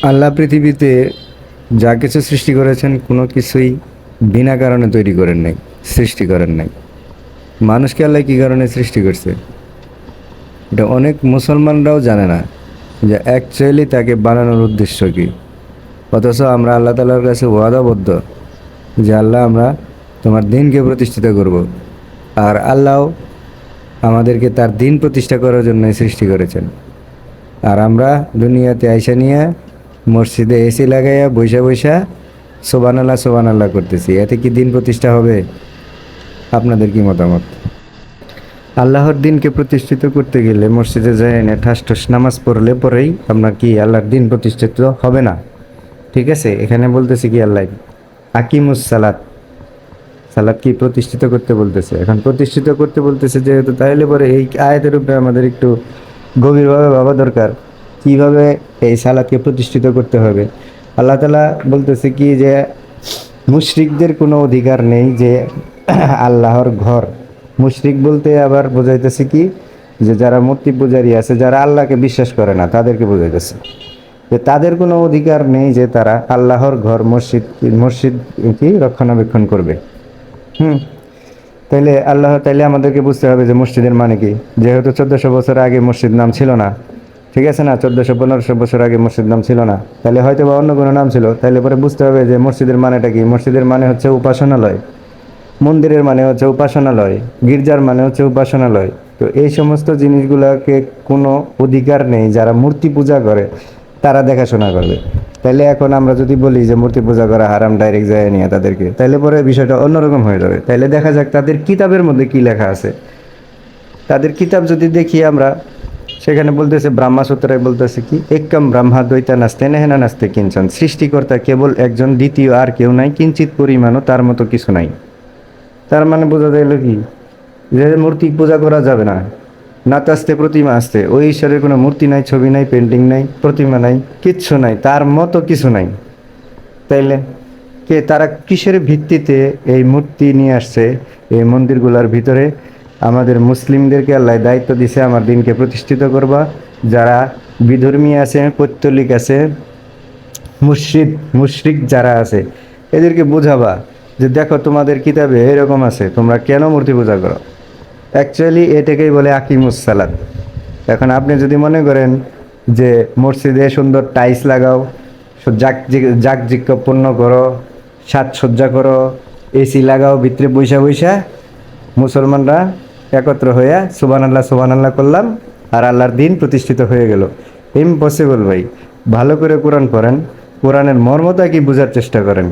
আল্লাহ পৃথিবীতে যা কিছু সৃষ্টি করেছেন কোনো কিছুই বিনা কারণে তৈরি করেন নাই, সৃষ্টি করেন নাই। মানুষকে আল্লাহ কী কারণে সৃষ্টি করছে এটা অনেক মুসলমানরাও জানে না, যে অ্যাকচুয়ালি তাকে বানানোর উদ্দেশ্য কী। অথচ আমরা আল্লাহ তাআলার কাছে ওয়াদাবদ্ধ যে আল্লাহ আমরা তোমার দিনকে প্রতিষ্ঠিত করব। আর আল্লাহও আমাদেরকে তার দিন প্রতিষ্ঠা করার জন্যই সৃষ্টি করেছেন। আর আমরা দুনিয়াতে আইসা নিয়ে মসজিদে এসি লাগাইয়া বৈশা বৈশা সোবান আল্লাহ করতেছি, এতে কি দিন প্রতিষ্ঠা হবে? আপনাদের কি মতামত? আল্লাহর দিনকে প্রতিষ্ঠিত করতে গেলে মসজিদে যায় না ঠাস ঠাস নামাজ পড়লে পরেই আপনার কি আল্লাহর দিন প্রতিষ্ঠিত হবে না? ঠিক আছে, এখানে বলতেছি কি আল্লাহ আকিমুস সালাত, সালাত কি প্রতিষ্ঠিত করতে বলতেছে। এখন প্রতিষ্ঠিত করতে বলতেছে যেহেতু, তাইলে পরে এই আয়াতের উপরে আমাদের একটু গভীরভাবে ভাবা দরকার, কিভাবে এই সালাতকে প্রতিষ্ঠিত করতে হবে। আল্লাহ তাআলা বলতেছে কি যে মুশরিকদের কোনো অধিকার নেই যে আল্লাহর ঘর, মুশরিক বলতে আবার বোঝাইতেছে কি যে যারা মূর্তি পূজারী আছে, যারা আল্লাহকে বিশ্বাস করে না, তাদেরকে বোঝাইতেছে যে তাদের কোনো অধিকার নেই যে তারা আল্লাহর ঘর মসজিদ মসজিদ কি রক্ষণাবেক্ষণ করবে। হুম, তাইলে আমাদেরকে বুঝতে হবে যে মসজিদের মানে কি। যেহেতু 1400 বছর আগে মসজিদ নাম ছিল না, ঠিক আছে না, 1400-1500 বছর আগে মসজিদ নাম ছিল না, তাহলে হয়তো বা অন্য কোনো নাম ছিল। তাইলে পরে বুঝতে হবে যে মসজিদের মানেটা কি। মসজিদের মানে হচ্ছে উপাসনালয়, মন্দিরের মানে হচ্ছে উপাসনালয়, গির্জার মানে হচ্ছে উপাসনালয়। তো এই সমস্ত জিনিসগুলোকে কোনো অধিকার নেই যারা মূর্তি পূজা করে তারা দেখাশোনা করবে। তাইলে এখন আমরা যদি বলি যে মূর্তি পূজা করা হারাম, ডাইরেক্ট যায় নিয়ে তাদেরকে, তাইলে পরে বিষয়টা অন্যরকম হয়ে যাবে। তাইলে দেখা যাক তাদের কিতাবের মধ্যে কি লেখা আছে। তাদের কিতাব যদি দেখি আমরা, সেখানে বলতেছে ব্রহ্মসূত্রায় বলতেছে কি একম ব্রহ্মা দ্বৈতা নাস্তে নেহেনা নাস্তে কিঞ্চন, সৃষ্টিকর্তা কেবল একজন, দ্বিতীয় আর কেউ নাই, কিঞ্চিত পরিমাণও তার মতো কিছু নাই। তার মানে বোঝা গেল কি যে মূর্তি পূজা করা যাবে না, নাতাস্তে প্রতিমা আসতে, ওই ঈশ্বরের কোনো মূর্তি নাই, ছবি নাই, পেন্টিং নাই, প্রতিমা নাই, কিচ্ছু নাই, তার মতো কিছু নাই। তাইলে কে তারা কিসের ভিত্তিতে এই মূর্তি নিয়ে আসছে এই মন্দিরগুলোর ভিতরে? আমাদের মুসলিমদেরকে আল্লাহ দায়িত্ব দিছে আমার দিনকে প্রতিষ্ঠিত করবা। যারা বিধর্মী আছে, পৌত্তলিক আছে, মুশরিক যারা আছে, এদেরকে বোঝাবা যে দেখো তোমাদের কিতাবে এরকম আছে, তোমরা কেন মূর্তি পূজা করো। অ্যাকচুয়ালি এটাকেই বলে আকিমুস সালাত। এখন আপনি যদি মনে করেন যে মসজিদে সুন্দর টাইলস লাগাও, জাকজিক্যপূর্ণ করো, সাজসজ্জা করো, এসি লাগাও, ভিতরে বৈশা বৈশা মুসলমানরা একত্র হইয়া সুবহান আল্লাহ করলাম আর আল্লাহর দিন প্রতিষ্ঠিত হয়ে গেল। ইম্পসিবল ভাই। ভালো করে কোরআন পড়েন, কোরআনের মর্মতা কি বোঝার চেষ্টা করেন।